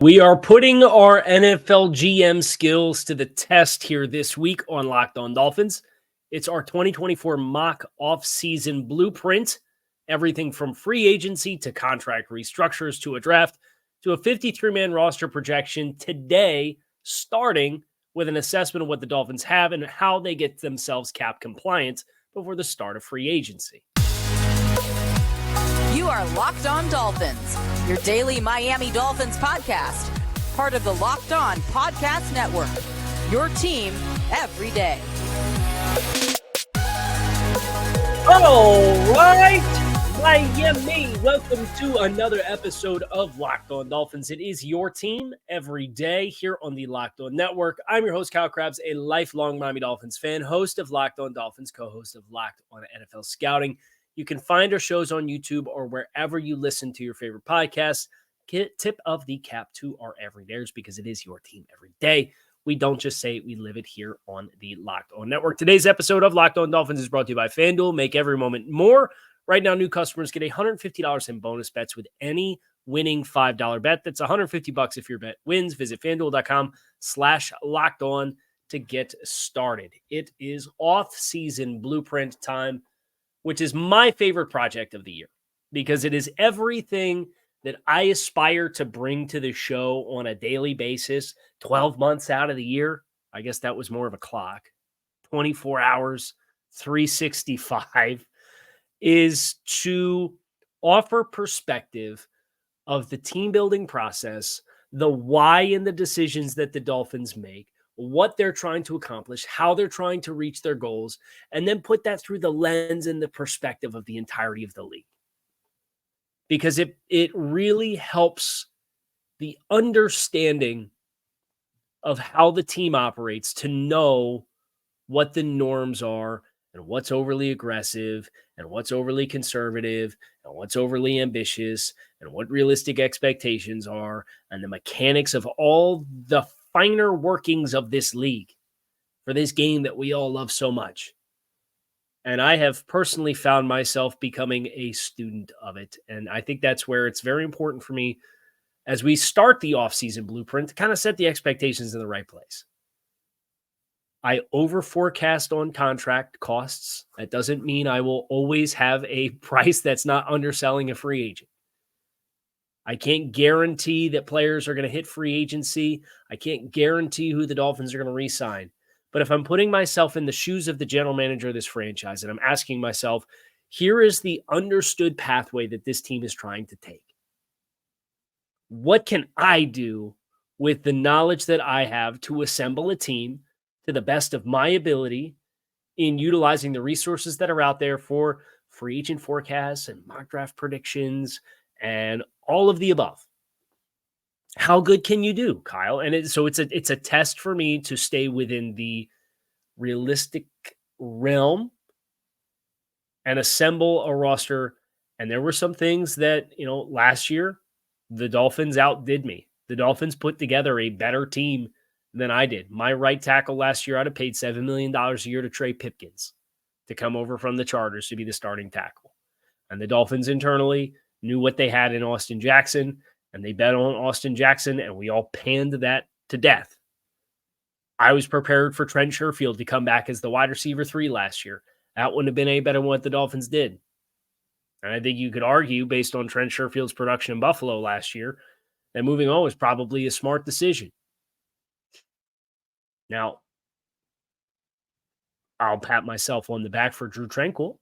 We are putting our NFL GM skills to the test here this week on Locked On Dolphins. It's our 2024 mock offseason blueprint. Everything from free agency to contract restructures to a draft to a 53-man roster projection today, starting with an assessment of what the Dolphins have and how they get themselves cap compliant before the start of free agency. You are Locked On Dolphins, your daily Miami Dolphins podcast, part of the Locked On Podcast Network, your team every day. All right, Miami, welcome to another episode of Locked On Dolphins. It is your team every day here on the Locked On Network. I'm your host, Kyle Krabs, a lifelong Miami Dolphins fan, host of Locked On Dolphins, co-host of Locked On NFL Scouting. You can find our shows on YouTube or wherever you listen to your favorite podcasts. Tip of the cap to our everydayers because it is your team every day. We don't just say it, we live it here on the Locked On Network. Today's episode of Locked On Dolphins is brought to you by FanDuel. Make every moment more. Right now, new customers get $150 in bonus bets with any winning $5 bet. That's $150 if your bet wins. Visit FanDuel.com/LockedOn to get started. It is off-season blueprint time, which is my favorite project of the year because it is everything that I aspire to bring to the show on a daily basis, 12 months out of the year. I guess that was more of a clock. 24 hours, 365, is to offer perspective of the team building process, the why in the decisions that the Dolphins make, what they're trying to accomplish, how they're trying to reach their goals, and then put that through the lens and the perspective of the entirety of the league. Because it really helps the understanding of how the team operates to know what the norms are and what's overly aggressive and what's overly conservative and what's overly ambitious and what realistic expectations are and the mechanics of all the finer workings of this league for this game that we all love so much. And I have personally found myself becoming a student of it. And I think that's where it's very important for me as we start the offseason blueprint to kind of set the expectations in the right place. I over forecast on contract costs. That doesn't mean I will always have a price that's not underselling a free agent. I can't guarantee that players are going to hit free agency. I can't guarantee who the Dolphins are going to re-sign. But if I'm putting myself in the shoes of the general manager of this franchise and I'm asking myself, here is the understood pathway that this team is trying to take. What can I do with the knowledge that I have to assemble a team to the best of my ability in utilizing the resources that are out there for free agent forecasts and mock draft predictions and all of the above? How good can you do, Kyle? And it's a test for me to stay within the realistic realm and assemble a roster. And there were some things that, last year, the Dolphins outdid me. The Dolphins put together a better team than I did. My right tackle last year, I'd have paid $7 million a year to Trey Pipkins to come over from the Chargers to be the starting tackle. And the Dolphins internally knew what they had in Austin Jackson, and they bet on Austin Jackson, and we all panned that to death. I was prepared for Trent Sherfield to come back as the wide receiver 3 last year. That wouldn't have been any better than what the Dolphins did. And I think you could argue, based on Trent Sherfield's production in Buffalo last year, that moving on was probably a smart decision. Now, I'll pat myself on the back for Drew Tranquill,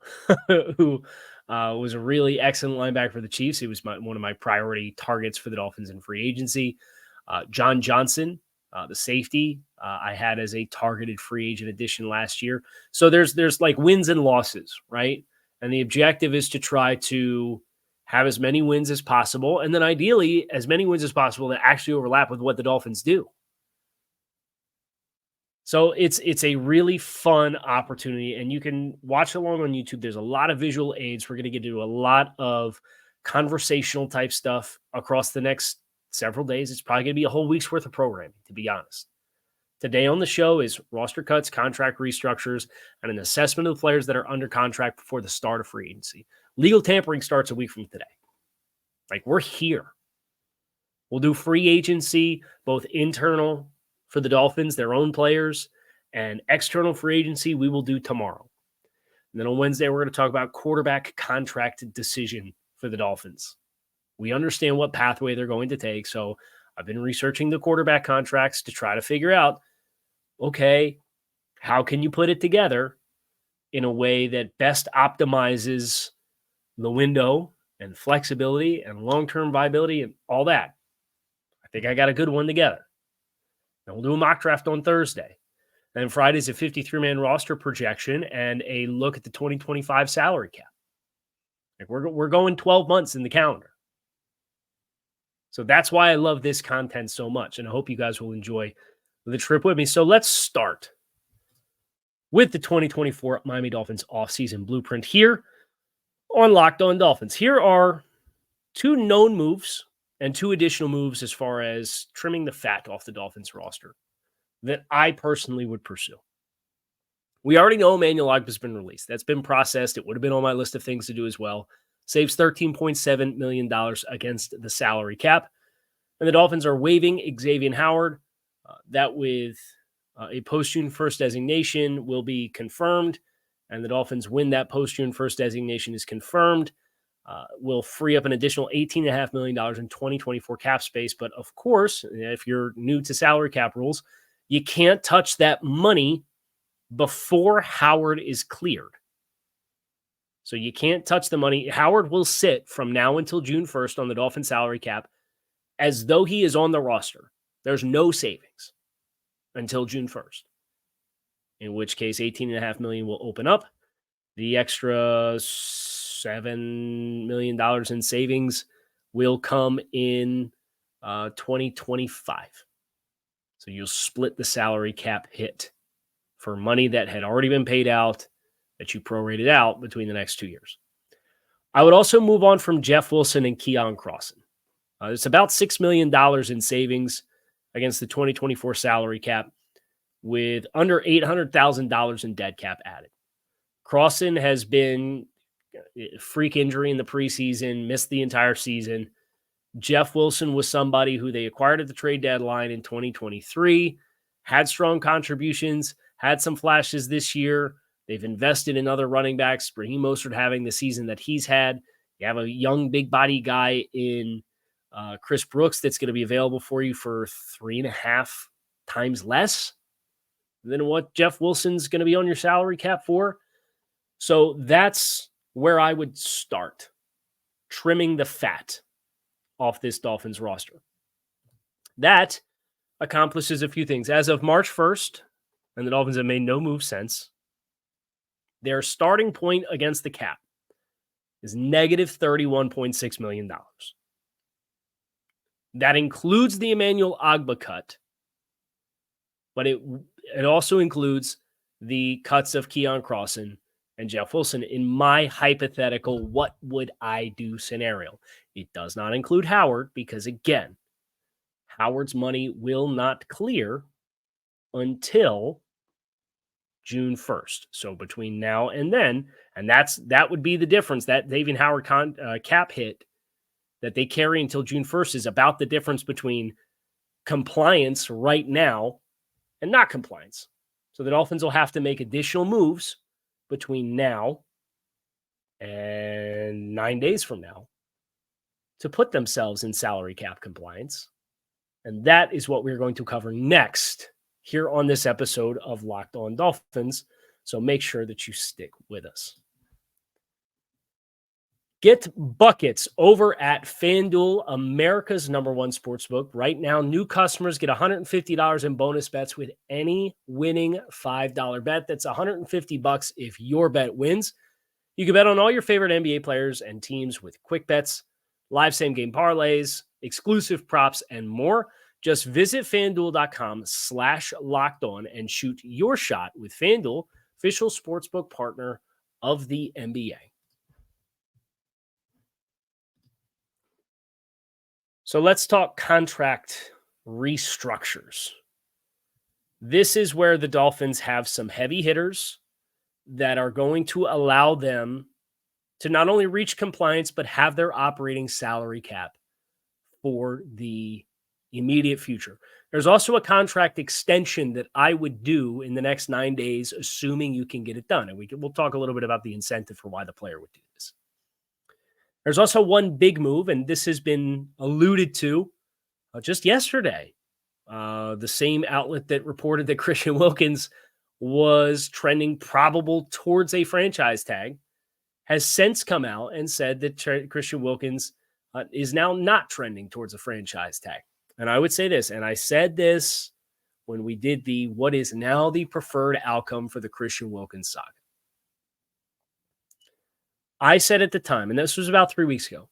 who was a really excellent linebacker for the Chiefs. He was one of my priority targets for the Dolphins in free agency. John Johnson, the safety, I had as a targeted free agent addition last year. So there's like wins and losses, right? And the objective is to try to have as many wins as possible, and then ideally as many wins as possible that actually overlap with what the Dolphins do. So it's a really fun opportunity, and you can watch along on YouTube. There's a lot of visual aids. We're going to get into a lot of conversational type stuff across the next several days. It's probably going to be a whole week's worth of programming, to be honest. Today on the show is roster cuts, contract restructures, and an assessment of the players that are under contract before the start of free agency. Legal tampering starts a week from today. Like, we're here. We'll do free agency, both internal for the Dolphins, their own players, and external free agency we will do tomorrow. And then on Wednesday, we're going to talk about quarterback contract decision for the Dolphins. We understand what pathway they're going to take, so I've been researching the quarterback contracts to try to figure out, okay, how can you put it together in a way that best optimizes the window and flexibility and long-term viability and all that. I think I got a good one together. And we'll do a mock draft on Thursday. And Friday's a 53-man roster projection and a look at the 2025 salary cap. Like we're going 12 months in the calendar. So that's why I love this content so much. And I hope you guys will enjoy the trip with me. So let's start with the 2024 Miami Dolphins offseason blueprint here on Locked On Dolphins. Here are 2 known moves and 2 additional moves as far as trimming the fat off the Dolphins roster that I personally would pursue. We already know Emmanuel Ogbah has been released. That's been processed. It would have been on my list of things to do as well. Saves $13.7 million against the salary cap. And the Dolphins are waiving Xavier Howard. That with a post-June 1st designation will be confirmed. And the Dolphins, when that post-June 1st designation is confirmed, will free up an additional $18.5 million in 2024 cap space. But of course, if you're new to salary cap rules, you can't touch that money before Howard is cleared. So you can't touch the money. Howard will sit from now until June 1st on the Dolphin salary cap as though he is on the roster. There's no savings until June 1st, in which case $18.5 million will open up. The extra $7 million in savings will come in 2025. So you'll split the salary cap hit for money that had already been paid out that you prorated out between the next 2 years. I would also move on from Jeff Wilson and Keon Crossan. It's about $6 million in savings against the 2024 salary cap with under $800,000 in dead cap added. Crossan has been a freak injury in the preseason, missed the entire season. Jeff Wilson was somebody who they acquired at the trade deadline in 2023, had strong contributions, had some flashes this year. They've invested in other running backs, Raheem Mostert having the season that he's had. You have a young, big body guy in Chris Brooks that's going to be available for you for 3.5 times less than what Jeff Wilson's going to be on your salary cap for. So that's where I would start, trimming the fat off this Dolphins roster. That accomplishes a few things. As of March 1st, and the Dolphins have made no move since, their starting point against the cap is negative $31.6 million. That includes the Emmanuel Ogbah cut, but it also includes the cuts of Keon Crossan and Jeff Wilson in my hypothetical what would I do scenario. It does not include Howard because, again, Howard's money will not clear until June 1st. So between now and then, and that would be the difference. That Xavier Howard cap hit that they carry until June 1st is about the difference between compliance right now and not compliance. So the Dolphins will have to make additional moves between now and 9 days from now to put themselves in salary cap compliance. And that is what we're going to cover next here on this episode of Locked On Dolphins. So make sure that you stick with us. Get buckets over at FanDuel, America's #1 sportsbook. Right now, new customers get $150 in bonus bets with any winning $5 bet. That's $150 if your bet wins. You can bet on all your favorite NBA players and teams with quick bets, live same-game parlays, exclusive props, and more. Just visit FanDuel.com/lockedon and shoot your shot with FanDuel, official sportsbook partner of the NBA. So let's talk contract restructures. This is where the Dolphins have some heavy hitters that are going to allow them to not only reach compliance, but have their operating salary cap for the immediate future. There's also a contract extension that I would do in the next 9 days, assuming you can get it done. And we'll talk a little bit about the incentive for why the player would do this. There's also one big move, and this has been alluded to just yesterday. The same outlet that reported that Christian Wilkins was trending probable towards a franchise tag has since come out and said that Christian Wilkins is now not trending towards a franchise tag. And I would say this, and I said this when we did what is now the preferred outcome for the Christian Wilkins saga. I said at the time, and this was about 3 weeks ago,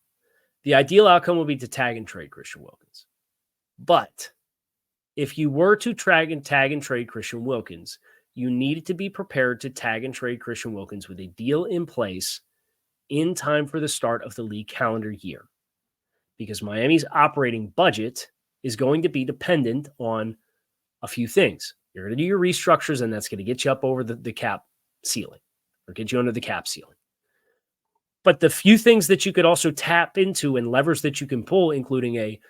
the ideal outcome would be to tag and trade Christian Wilkins. But if you were to tag and trade Christian Wilkins, you needed to be prepared to tag and trade Christian Wilkins with a deal in place in time for the start of the league calendar year. Because Miami's operating budget is going to be dependent on a few things. You're going to do your restructures, and that's going to get you up over the cap ceiling or get you under the cap ceiling. But the few things that you could also tap into and levers that you can pull, including a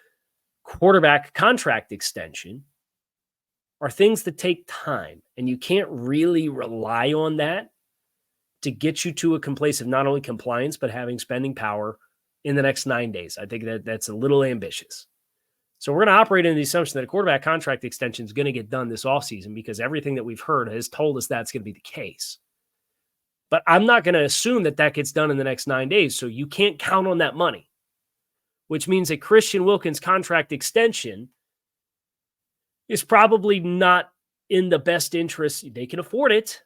quarterback contract extension, are things that take time. And you can't really rely on that to get you to a place of not only compliance, but having spending power in the next 9 days. I think that's a little ambitious. So we're going to operate in the assumption that a quarterback contract extension is going to get done this offseason because everything that we've heard has told us that's going to be the case. But I'm not going to assume that gets done in the next 9 days. So you can't count on that money, which means a Christian Wilkins contract extension is probably not in the best interest. They can afford it,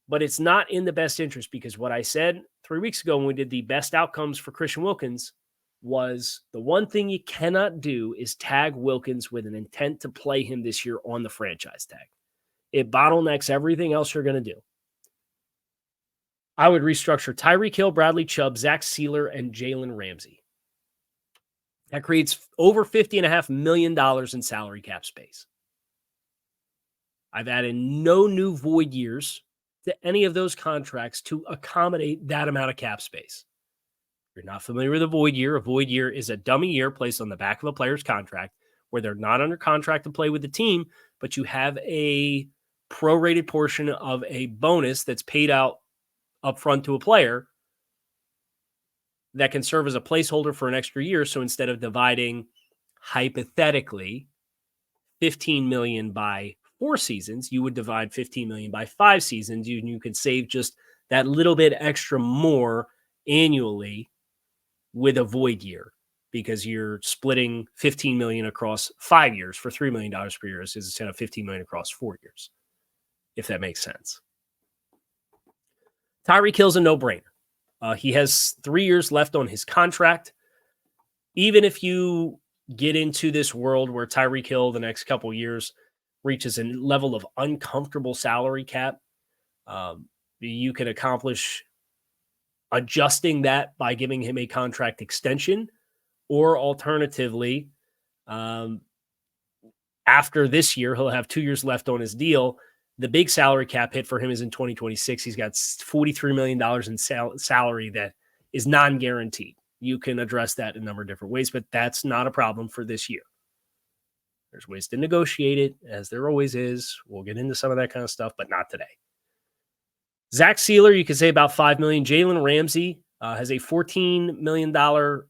but it's not in the best interest because what I said 3 weeks ago when we did the best outcomes for Christian Wilkins was the one thing you cannot do is tag Wilkins with an intent to play him this year on the franchise tag. It bottlenecks everything else you're going to do. I would restructure Tyreek Hill, Bradley Chubb, Zach Sealer, and Jalen Ramsey. That creates over $50.5 million in salary cap space. I've added no new void years to any of those contracts to accommodate that amount of cap space. If you're not familiar with a void year is a dummy year placed on the back of a player's contract where they're not under contract to play with the team, but you have a prorated portion of a bonus that's paid out upfront to a player that can serve as a placeholder for an extra year. So instead of dividing hypothetically $15 million by 4 seasons, you would divide $15 million by 5 seasons. You could save just that little bit extra more annually with a void year because you're splitting $15 million across 5 years for $3 million per year instead of $15 million across 4 years, if that makes sense. Tyreek Hill's a no-brainer. He has 3 years left on his contract. Even if you get into this world where Tyreek Hill the next couple of years reaches a level of uncomfortable salary cap, you can accomplish adjusting that by giving him a contract extension, or alternatively, after this year, he'll have 2 years left on his deal. The big salary cap hit for him is in 2026. He's got $43 million in salary that is non-guaranteed. You can address that in a number of different ways, but that's not a problem for this year. There's ways to negotiate it, as there always is. We'll get into some of that kind of stuff, but not today. Zach Sealer, you could say about $5 million. Jalen Ramsey has a $14 million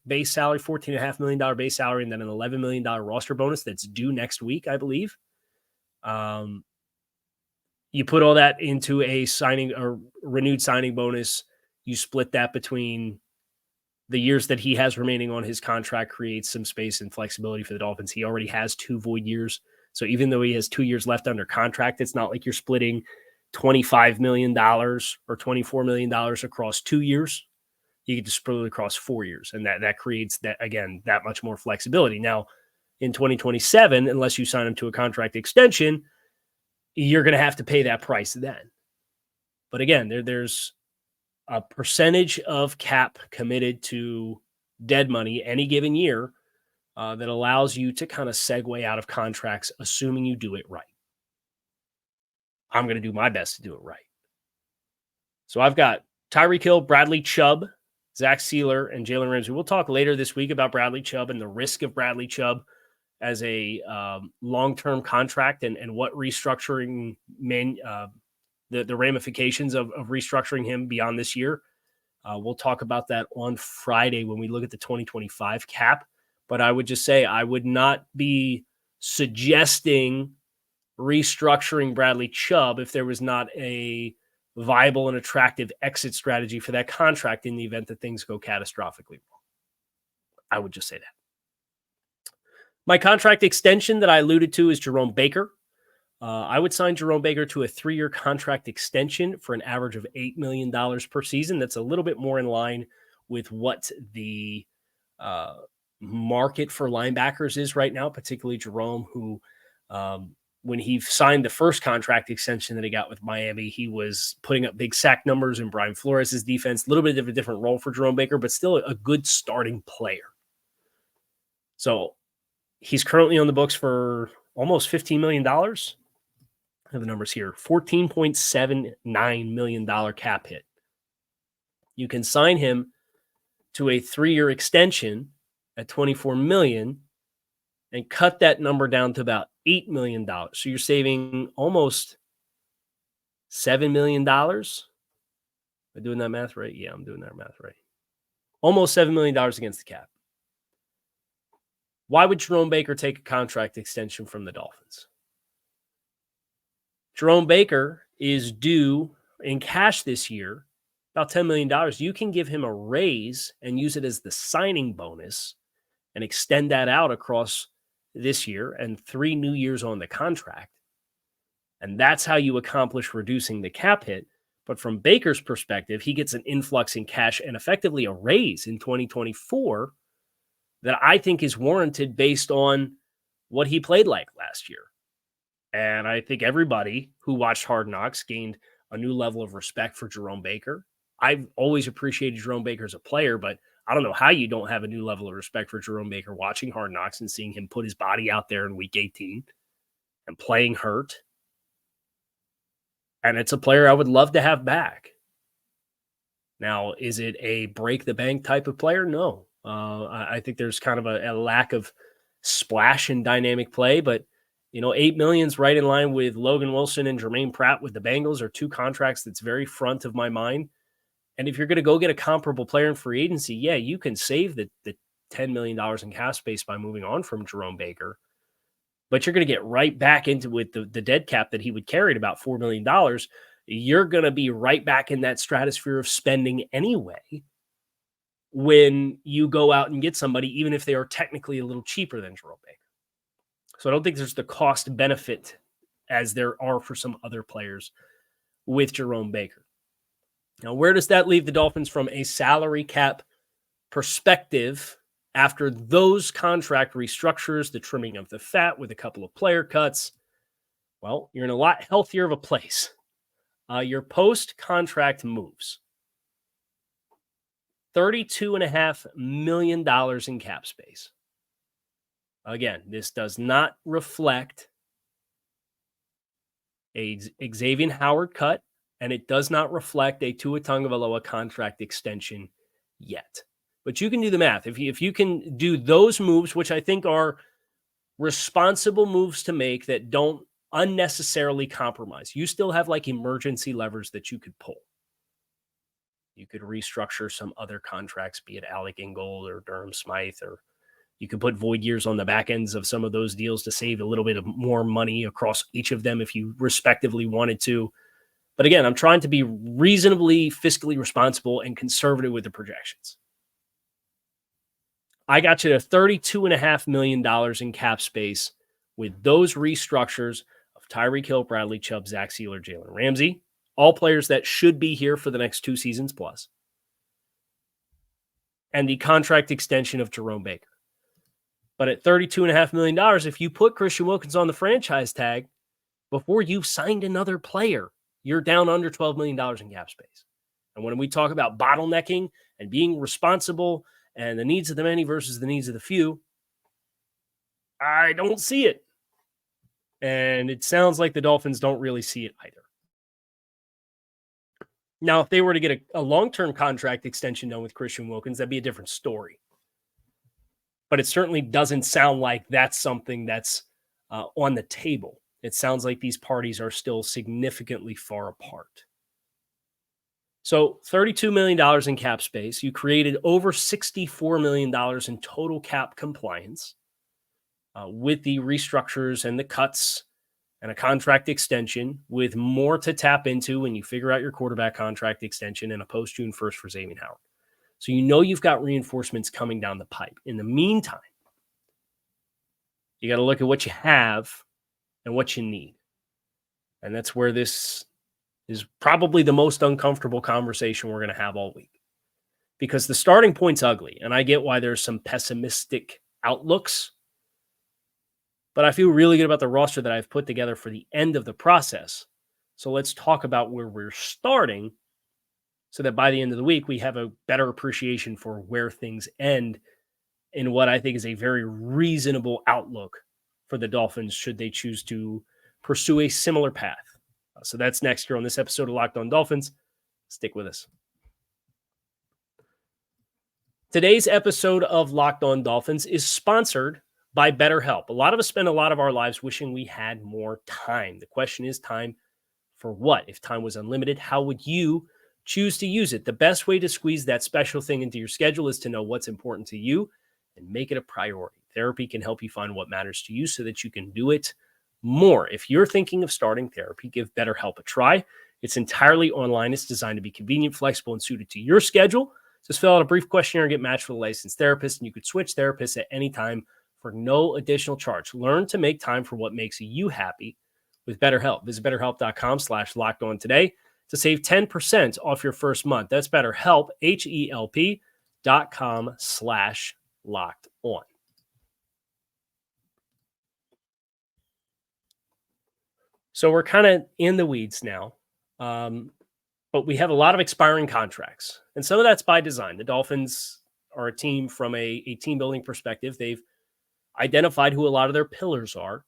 base salary, $14.5 million base salary, and then an $11 million roster bonus that's due next week, I believe. You put all that into a renewed signing bonus. You split that between the years that he has remaining on his contract, creates some space and flexibility for the Dolphins. He already has 2 void years. So even though he has 2 years left under contract, it's not like you're splitting $25 million or $24 million across 2 years. You get to split it across 4 years. And that creates that, again, that much more flexibility. Now, in 2027, unless you sign him to a contract extension, you're going to have to pay that price then. But again, there's a percentage of cap committed to dead money any given year that allows you to kind of segue out of contracts, assuming you do it right. I'm going to do my best to do it right. So I've got Tyreek Hill, Bradley Chubb, Zach Sealer and Jalen Ramsey. We'll talk later this week about Bradley Chubb and the risk of Bradley Chubb as a long-term contract and what restructuring the ramifications of restructuring him beyond this year. We'll talk about that on Friday when we look at the 2025 cap. But I would just say I would not be suggesting restructuring Bradley Chubb if there was not a viable and attractive exit strategy for that contract in the event that things go catastrophically wrong. I would just say that. My contract extension that I alluded to is Jerome Baker. I would sign Jerome Baker to a 3-year contract extension for an average of $8 million per season. That's a little bit more in line with what the market for linebackers is right now, particularly Jerome, who when he signed the first contract extension that he got with Miami, he was putting up big sack numbers in Brian Flores' defense. A little bit of a different role for Jerome Baker, but still a good starting player. So he's currently on the books for almost $15 million. I have the numbers here. $14.79 million cap hit. You can sign him to a 3-year extension at $24 million and cut that number down to about $8 million. So you're saving almost $7 million. Am I doing that math right? Yeah, I'm doing that math right. Almost $7 million against the cap. Why would Jerome Baker take a contract extension from the Dolphins? Jerome Baker is due in cash this year about $10 million. You can give him a raise and use it as the signing bonus and extend that out across this year and 3 new years on the contract. And that's how you accomplish reducing the cap hit. But from Baker's perspective, he gets an influx in cash and effectively a raise in 2024 that I think is warranted based on what he played like last year. And I think everybody who watched Hard Knocks gained a new level of respect for Jerome Baker. I've always appreciated Jerome Baker as a player, but I don't know how you don't have a new level of respect for Jerome Baker watching Hard Knocks and seeing him put his body out there in week 18 and playing hurt. And it's a player I would love to have back. Now, is it a break the bank type of player? No. I think there's kind of a lack of splash and dynamic play, but $8 million's right in line with Logan Wilson and Jermaine Pratt with the Bengals are 2 contracts that's very front of my mind. And if you're going to go get a comparable player in free agency, yeah, you can save the $10 million in cap space by moving on from Jerome Baker. But you're going to get right back into with the dead cap that he would carry at about $4 million. You're going to be right back in that stratosphere of spending anyway when you go out and get somebody, even if they are technically a little cheaper than Jerome Baker. So I don't think there's the cost benefit as there are for some other players with Jerome Baker. Now, where does that leave the Dolphins from a salary cap perspective after those contract restructures, the trimming of the fat with a couple of player cuts? Well, you're in a lot healthier of a place. Your post-contract moves. $32.5 million in cap space. Again, this does not reflect a Xavier Howard cut, and it does not reflect a Tua Tagovailoa contract extension yet. But you can do the math. If you can do those moves, which I think are responsible moves to make that don't unnecessarily compromise, you still have like emergency levers that you could pull. You could restructure some other contracts, be it Alec Ingold or Durham Smythe, or you could put void years on the back ends of some of those deals to save a little bit of more money across each of them if you respectively wanted to. But again, I'm trying to be reasonably fiscally responsible and conservative with the projections. I got you to $32.5 million in cap space with those restructures of Tyreek Hill, Bradley Chubb, Zach Sealer, Jalen Ramsey, all players that should be here for the next 2 seasons plus, and the contract extension of Jerome Baker. But at $32.5 million, if you put Christian Wilkins on the franchise tag before you've signed another player, you're down under $12 million in cap space. And when we talk about bottlenecking and being responsible and the needs of the many versus the needs of the few, I don't see it. And it sounds like the Dolphins don't really see it either. Now, if they were to get a long-term contract extension done with Christian Wilkins, that'd be a different story. But it certainly doesn't sound like that's something that's on the table. It sounds like these parties are still significantly far apart. So $32 million in cap space. You created over $64 million in total cap compliance with the restructures and the cuts and a contract extension, with more to tap into when you figure out your quarterback contract extension and a post-June 1st for Xavier Howard. So you know you've got reinforcements coming down the pipe. In the meantime, you got to look at what you have and what you need. And that's where this is probably the most uncomfortable conversation we're going to have all week. Because the starting point's ugly, and I get why there's some pessimistic outlooks. But I feel really good about the roster that I've put together for the end of the process. So let's talk about where we're starting so that by the end of the week, we have a better appreciation for where things end in what I think is a very reasonable outlook for the Dolphins should they choose to pursue a similar path. So that's next year on this episode of Locked On Dolphins. Stick with us. Today's episode of Locked On Dolphins is sponsored by BetterHelp. A lot of us spend a lot of our lives wishing we had more time. The question is, time for what? If time was unlimited, how would you choose to use it? The best way to squeeze that special thing into your schedule is to know what's important to you and make it a priority. Therapy can help you find what matters to you so that you can do it more. If you're thinking of starting therapy, give BetterHelp a try. It's entirely online. It's designed to be convenient, flexible, and suited to your schedule. Just fill out a brief questionnaire and get matched with a licensed therapist, and you could switch therapists at any time for no additional charge. Learn to make time for what makes you happy with BetterHelp. Visit BetterHelp.com/LockedOn today to save 10% off your first month. That's BetterHelp, HELP.com/LockedOn. So we're kind of in the weeds now, but we have a lot of expiring contracts. And some of that's by design. The Dolphins are a team from a team building perspective. They've identified who a lot of their pillars are,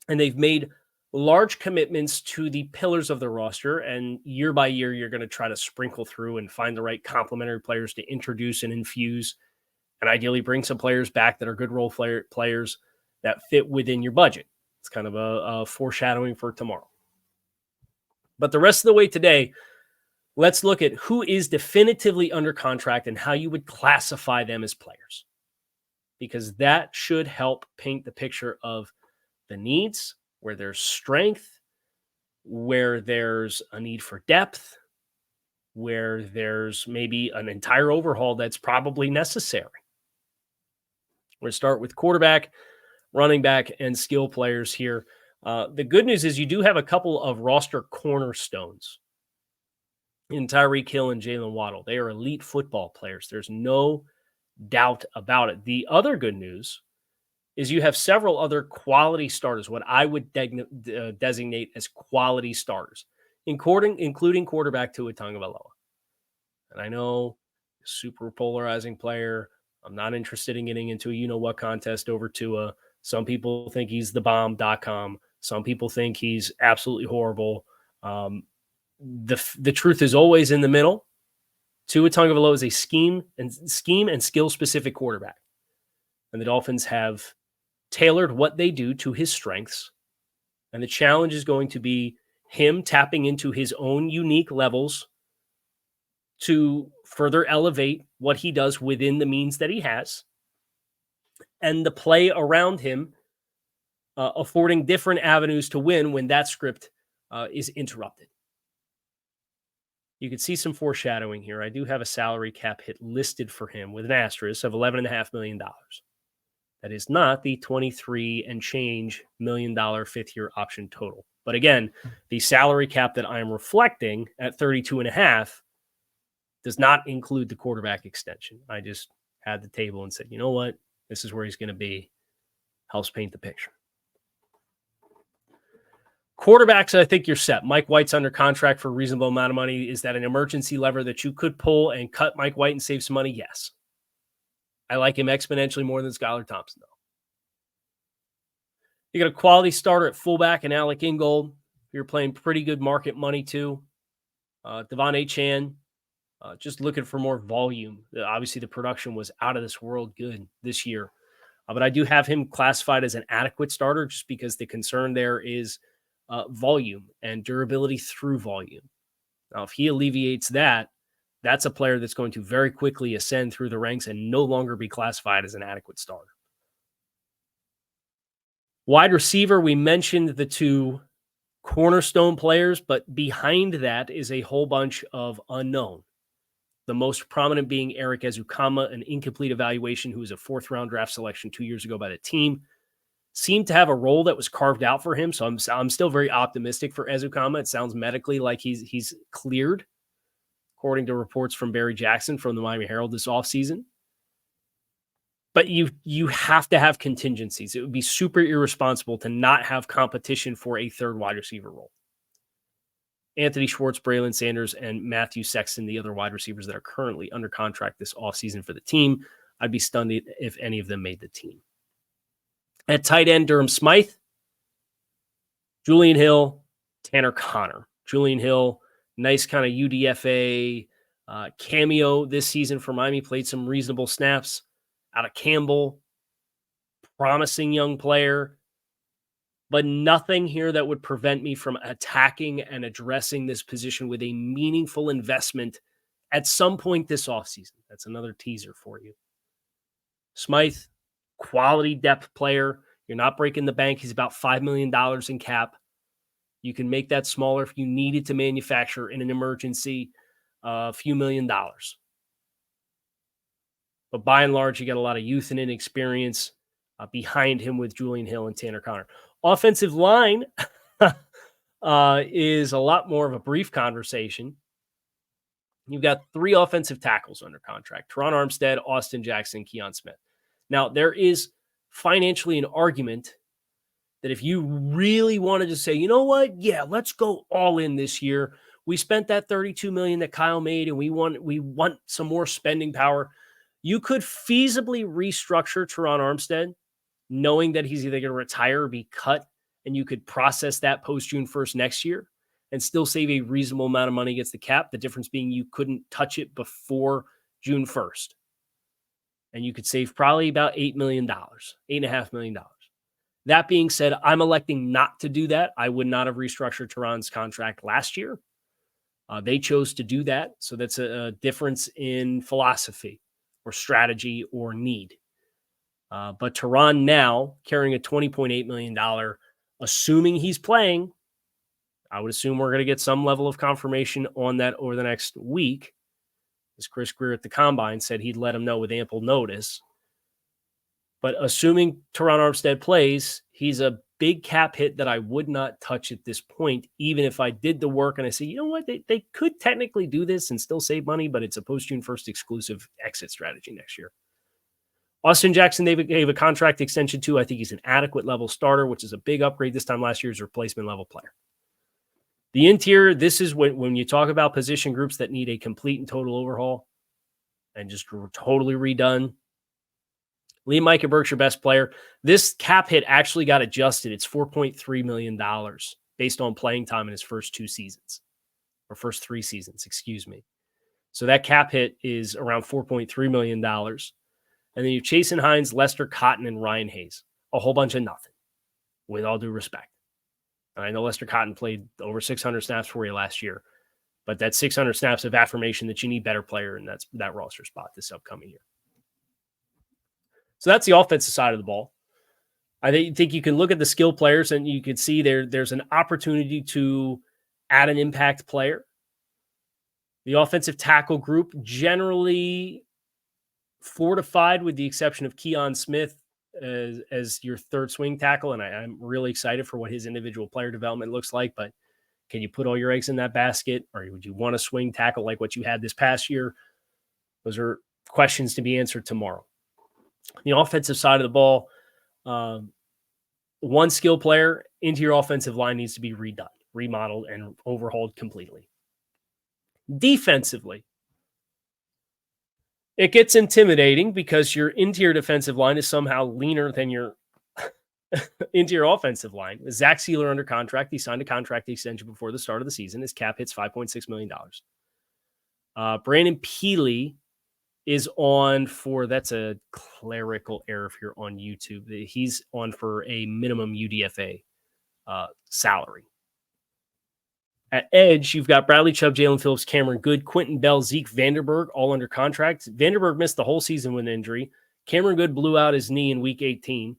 and they've made large commitments to the pillars of the roster. And year by year, you're going to try to sprinkle through and find the right complementary players to introduce and infuse, and ideally bring some players back that are good role players that fit within your budget. It's kind of a foreshadowing for tomorrow. But the rest of the way today, let's look at who is definitively under contract and how you would classify them as players, because that should help paint the picture of the needs, where there's strength, where there's a need for depth, where there's maybe an entire overhaul that's probably necessary. We're going to start with quarterback, running back, and skill players here. The good news is you do have a couple of roster cornerstones in Tyreek Hill and Jalen Waddle. They are elite football players. There's no doubt about it. The other good news is you have several other quality starters, what I would designate as quality starters, including quarterback Tua Tagovailoa. And I know, super polarizing player. I'm not interested in getting into a you-know-what contest over Tua. Some people think he's the bomb.com. Some people think he's absolutely horrible. The truth is always in the middle. Tua Tagovailoa is a scheme and skill-specific quarterback. And the Dolphins have tailored what they do to his strengths. And the challenge is going to be him tapping into his own unique levels to further elevate what he does within the means that he has, and the play around him affording different avenues to win when that script is interrupted. You can see some foreshadowing here. I do have a salary cap hit listed for him with an asterisk of $11.5 million. That is not the 23 and change $1 million fifth-year option total. But again, the salary cap that I'm reflecting at 32.5 does not include the quarterback extension. I just had the table and said, you know what? This is where he's going to be. Helps paint the picture. Quarterbacks, I think you're set. Mike White's under contract for a reasonable amount of money. Is that an emergency lever that you could pull and cut Mike White and save some money? Yes. I like him exponentially more than Skylar Thompson, though. You got a quality starter at fullback and Alec Ingold. You're playing pretty good market money, too. Devon Achane, just looking for more volume. Obviously, the production was out of this world good this year. But I do have him classified as an adequate starter just because the concern there is volume and durability through volume. Now, if he alleviates that, that's a player that's going to very quickly ascend through the ranks and no longer be classified as an adequate starter. Wide receiver, we mentioned the two cornerstone players, but behind that is a whole bunch of unknown. The most prominent being Eric Ezukama, an incomplete evaluation who was a fourth-round draft selection 2 years ago by the team. Seemed to have a role that was carved out for him, so I'm still very optimistic for Ezukama. It sounds medically like he's cleared, according to reports from Barry Jackson from the Miami Herald this offseason. But you have to have contingencies. It would be super irresponsible to not have competition for a third wide receiver role. Anthony Schwartz, Braylon Sanders, and Matthew Sexton, the other wide receivers that are currently under contract this offseason for the team. I'd be stunned if any of them made the team. At tight end, Durham Smythe, Julian Hill, Tanner Connor. Julian Hill, nice kind of UDFA cameo this season for Miami, played some reasonable snaps out of Campbell. Promising young player, but nothing here that would prevent me from attacking and addressing this position with a meaningful investment at some point this offseason. That's another teaser for you. Smythe, quality depth player. You're not breaking the bank. He's about $5 million in cap. You can make that smaller if you needed to manufacture in an emergency a few $1 million. But by and large, you got a lot of youth and inexperience behind him with Julian Hill and Tanner Connor. Offensive line is a lot more of a brief conversation. You've got 3 offensive tackles under contract: Teron Armstead, Austin Jackson, Keon Smith. Now, there is financially an argument that if you really wanted to say, you know what, yeah, let's go all in this year. We spent that $32 million that Kyle made, and we want some more spending power. You could feasibly restructure Teron Armstead, knowing that he's either going to retire or be cut, and you could process that post June 1st next year and still save a reasonable amount of money against the cap. The difference being you couldn't touch it before June 1st. And you could save probably about $8 million, $8.5 million. That being said, I'm electing not to do that. I would not have restructured Teron's contract last year. They chose to do that. So that's a difference in philosophy or strategy or need. But Teron now carrying a $20.8 million, assuming he's playing, I would assume we're going to get some level of confirmation on that over the next week. As Chris Greer at the Combine said, he'd let him know with ample notice. But assuming Teron Armstead plays, he's a big cap hit that I would not touch at this point, even if I did the work and I say, you know what, they could technically do this and still save money, but it's a post-June 1st exclusive exit strategy next year. Austin Jackson, they gave a contract extension to. I think he's an adequate level starter, which is a big upgrade this time last year's replacement level player. The interior, this is when you talk about position groups that need a complete and total overhaul and just totally redone. Liam Eichenberg's your best player. This cap hit actually got adjusted. It's $4.3 million based on playing time in his first 3 seasons. So that cap hit is around $4.3 million. And then you have Chasen Hines, Lester Cotton, and Ryan Hayes. A whole bunch of nothing, with all due respect. And I know Lester Cotton played over 600 snaps for you last year, but that's 600 snaps of affirmation that you need better player in that roster spot this upcoming year. So that's the offensive side of the ball. I think you can look at the skill players and you can see there's an opportunity to add an impact player. The offensive tackle group generally fortified with the exception of Keon Smith as your third swing tackle. And I'm really excited for what his individual player development looks like, but can you put all your eggs in that basket? Or would you want a swing tackle like what you had this past year? Those are questions to be answered tomorrow. The offensive side of the ball, one skill player into your offensive line needs to be redone, remodeled, and overhauled completely. Defensively, it gets intimidating because your interior defensive line is somehow leaner than your interior offensive line. Zach Sealer under contract. He signed a contract extension before the start of the season. His cap hits $5.6 million. Brandon Peely is on for, that's a clerical error if you're on YouTube. He's on for a minimum UDFA salary. At edge, you've got Bradley Chubb, Jalen Phillips, Cameron Good, Quentin Bell, Zeke Vanderberg, all under contract. Vanderberg missed the whole season with an injury. Cameron Good blew out his knee in week 18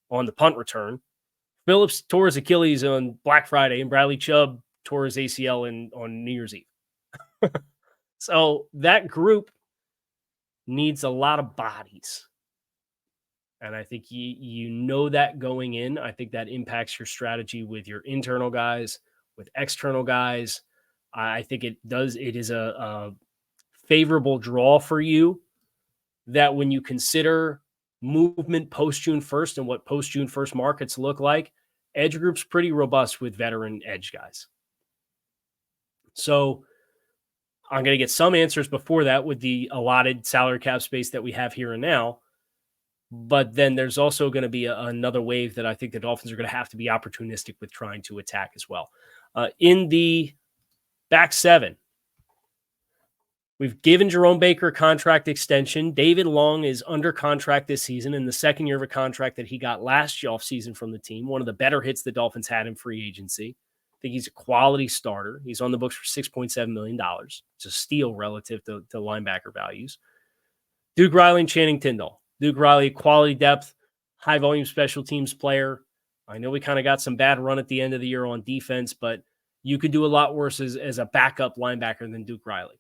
on the punt return. Phillips tore his Achilles on Black Friday, and Bradley Chubb tore his ACL on New Year's Eve. So that group needs a lot of bodies. And I think you know that going in. I think that impacts your strategy with your internal guys, with external guys. I think it does. It is a favorable draw for you that when you consider movement post-June 1st and what post-June 1st markets look like, edge group's pretty robust with veteran edge guys. So I'm going to get some answers before that with the allotted salary cap space that we have here and now. But then there's also going to be another wave that I think the Dolphins are going to have to be opportunistic with trying to attack as well. In the back seven, we've given Jerome Baker a contract extension. David Long is under contract this season in the second year of a contract that he got last offseason from the team. One of the better hits the Dolphins had in free agency. I think he's a quality starter. He's on the books for $6.7 million. It's a steal relative to linebacker values. Duke Riley and Channing Tindall. Duke Riley, quality depth, high volume special teams player. I know we kind of got some bad run at the end of the year on defense, but you could do a lot worse as a backup linebacker than Duke Riley.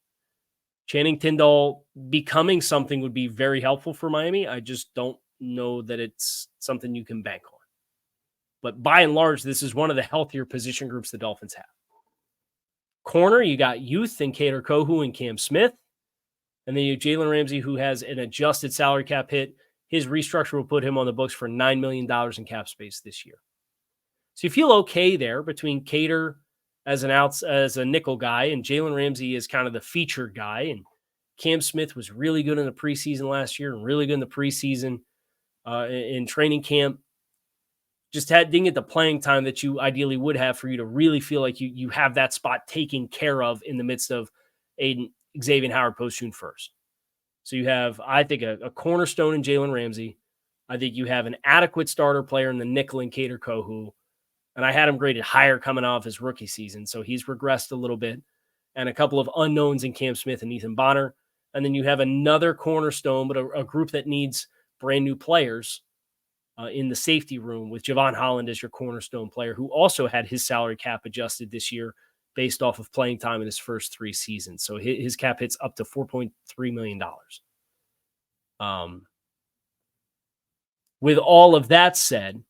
Channing Tindall becoming something would be very helpful for Miami. I just don't know that it's something you can bank on. But by and large, this is one of the healthier position groups the Dolphins have. Corner, you got youth in Kader Kohu and Cam Smith. And then you have Jalen Ramsey, who has an adjusted salary cap hit. His restructure will put him on the books for $9 million in cap space this year. So you feel okay there between Kader as a nickel guy and Jalen Ramsey is kind of the featured guy. And Cam Smith was really good in the preseason last year and really good in the preseason in training camp. Just didn't get the playing time that you ideally would have for you to really feel like you have that spot taken care of in the midst of Xavier Howard post-June 1st. So you have, I think, a cornerstone in Jalen Ramsey. I think you have an adequate starter player in the nickel and Kader Kohu. And I had him graded higher coming off his rookie season, so he's regressed a little bit. And a couple of unknowns in Cam Smith and Ethan Bonner. And then you have another cornerstone, but a group that needs brand new players in the safety room with Javon Holland as your cornerstone player, who also had his salary cap adjusted this year based off of playing time in his first 3 seasons. So his cap hits up to $4.3 million. With all of that said,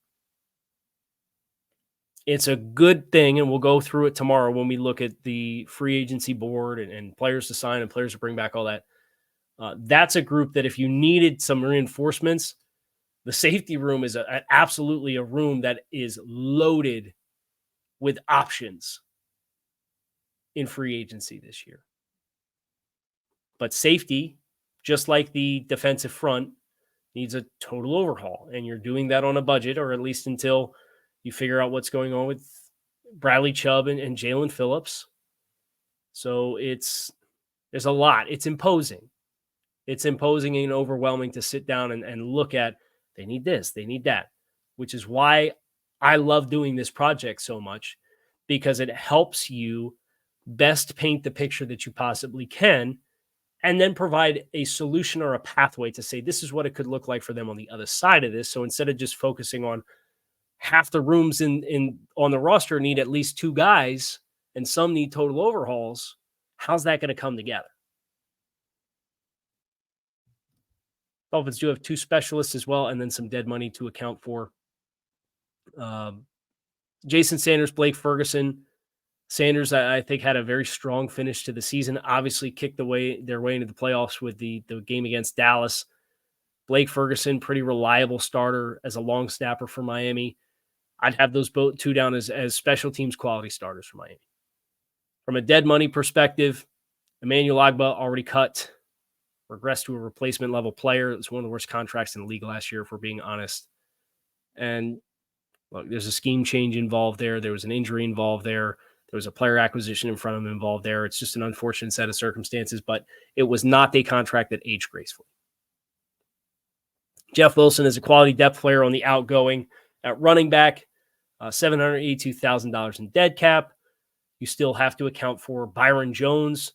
it's a good thing, and we'll go through it tomorrow when we look at the free agency board and players to sign and players to bring back, all that. That's a group that if you needed some reinforcements, the safety room is absolutely a room that is loaded with options in free agency this year. But safety, just like the defensive front, needs a total overhaul. And you're doing that on a budget, or at least until you figure out what's going on with Bradley Chubb and Jalen Phillips. So there's a lot. It's imposing. It's imposing and overwhelming to sit down and look at, they need this, they need that, which is why I love doing this project so much, because it helps you best paint the picture that you possibly can, and then provide a solution or a pathway to say, this is what it could look like for them on the other side of this. So instead of just focusing on half the rooms on the roster need at least 2 guys and some need total overhauls, how's that going to come together? Dolphins do have 2 specialists as well, and then some dead money to account for. Jason Sanders, Blake Ferguson. Sanders, I think, had a very strong finish to the season. Obviously kicked their way into the playoffs with the game against Dallas. Blake Ferguson, pretty reliable starter as a long snapper for Miami. I'd have those 2 down as special teams quality starters for Miami. From a dead money perspective, Emmanuel Ogbah already cut, regressed to a replacement level player. It was one of the worst contracts in the league last year, if we're being honest. And look, there's a scheme change involved there. There was an injury involved there. There was a player acquisition in front of him involved there. It's just an unfortunate set of circumstances, but it was not a contract that aged gracefully. Jeff Wilson is a quality depth player on the outgoing at running back, $782,000 in dead cap. You still have to account for Byron Jones,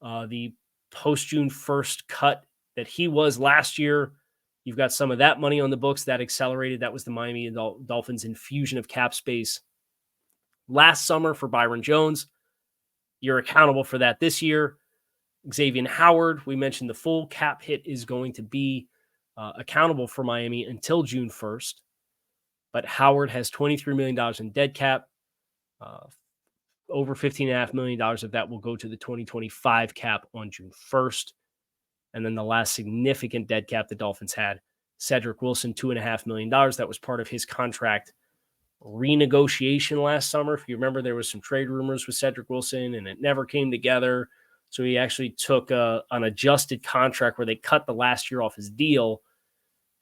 the post-June 1st cut that he was last year. You've got some of that money on the books that accelerated. That was the Miami Dolphins infusion of cap space last summer for Byron Jones. You're accountable for that this year. Xavier Howard, we mentioned the full cap hit is going to be accountable for Miami until June 1st. But Howard has $23 million in dead cap. Over $15.5 million of that will go to the 2025 cap on June 1st. And then the last significant dead cap the Dolphins had, Cedric Wilson, $2.5 million. That was part of his contract renegotiation last summer. If you remember, there was some trade rumors with Cedric Wilson, and it never came together. So he actually took an adjusted contract where they cut the last year off his deal,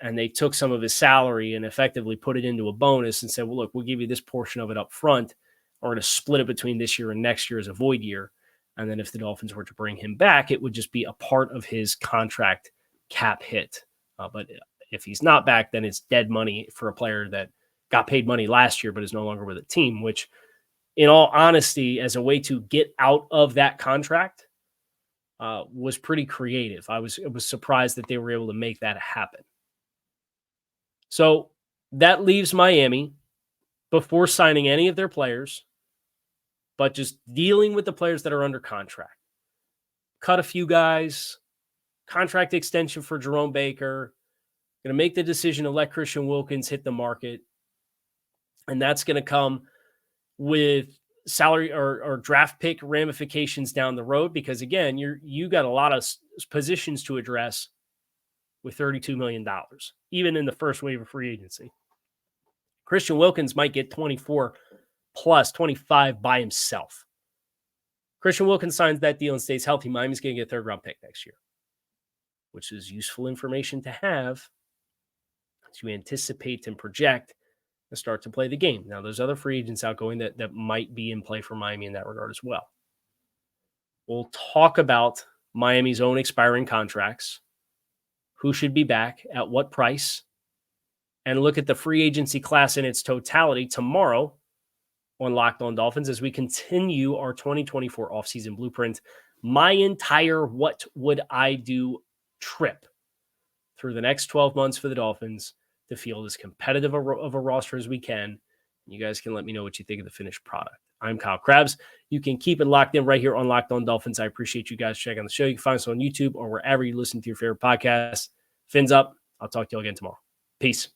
and they took some of his salary and effectively put it into a bonus and said, well, look, we'll give you this portion of it up front. Or to split it between this year and next year as a void year. And then if the Dolphins were to bring him back, it would just be a part of his contract cap hit. But if he's not back, then it's dead money for a player that got paid money last year but is no longer with a team, which in all honesty, as a way to get out of that contract, was pretty creative. I was surprised that they were able to make that happen. So that leaves Miami before signing any of their players, but just dealing with the players that are under contract. Cut a few guys, contract extension for Jerome Baker, going to make the decision to let Christian Wilkins hit the market. And that's going to come with salary or draft pick ramifications down the road, because again, you got a lot of positions to address with $32 million, even in the first wave of free agency. Christian Wilkins might get 24 plus 25 by himself. Christian Wilkins signs that deal and stays healthy. Miami's going to get a third-round pick next year, which is useful information to have to anticipate and project and start to play the game. Now, there's other free agents outgoing that might be in play for Miami in that regard as well. We'll talk about Miami's own expiring contracts, who should be back, at what price, and look at the free agency class in its totality tomorrow on Locked On Dolphins as we continue our 2024 offseason blueprint, my entire What Would I Do trip through the next 12 months for the Dolphins to field as competitive of a roster as we can. You guys can let me know what you think of the finished product. I'm Kyle Krabs. You can keep it locked in right here on Locked On Dolphins. I appreciate you guys checking the show. You can find us on YouTube or wherever you listen to your favorite podcast. Fins up. I'll talk to you all again tomorrow. Peace.